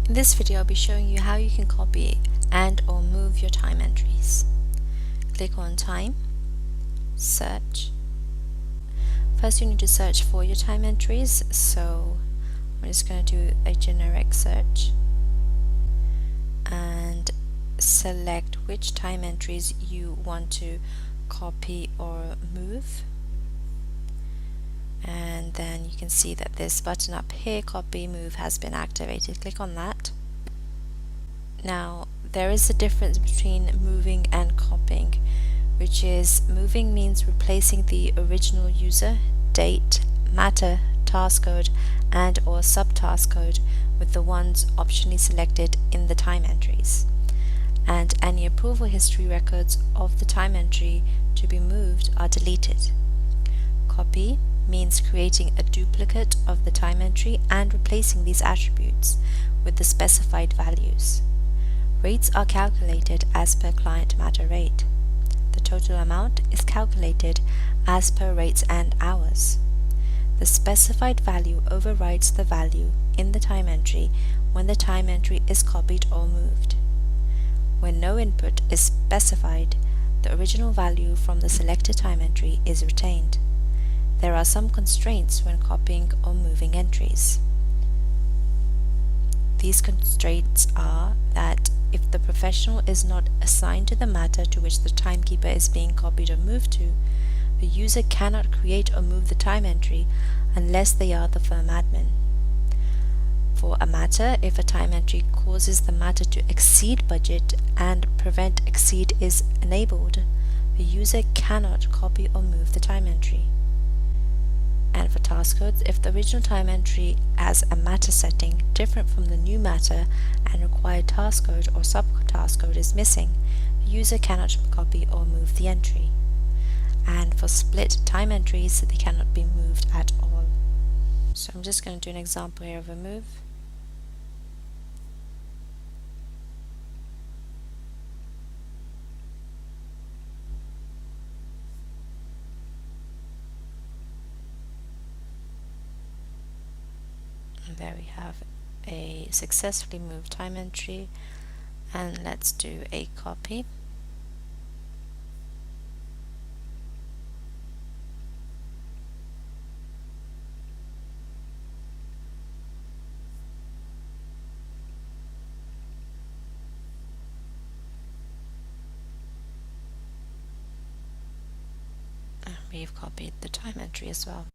In this video, I'll be showing you how you can copy and or move your time entries. Click on Time, Search. First, you need to search for your time entries, so I'm just going to do a generic search and select which time entries you want to copy or move. And then you can see that this button up here, Copy Move, has been activated. Click on that. Now, there is a difference between moving and copying, which is moving means replacing the original user, date, matter, task code, and or subtask code with the ones optionally selected in the time entries. And any approval history records of the time entry to be moved are deleted. Copy means creating a duplicate of the time entry and replacing these attributes with the specified values. Rates are calculated as per client matter rate. The total amount is calculated as per rates and hours. The specified value overrides the value in the time entry when the time entry is copied or moved. When no input is specified, the original value from the selected time entry is retained. There are some constraints when copying or moving entries. These constraints are that if the professional is not assigned to the matter to which the timekeeper is being copied or moved to, the user cannot create or move the time entry unless they are the firm admin. For a matter, if a time entry causes the matter to exceed budget and prevent exceed is enabled, the user cannot copy or move the time entry. And for task codes, if the original time entry has a matter setting different from the new matter and required task code or subtask code is missing, the user cannot copy or move the entry. And for split time entries, they cannot be moved at all. So I'm just going to do an example here of a move. And there we have a successfully moved time entry, and let's do a copy. And we've copied the time entry as well.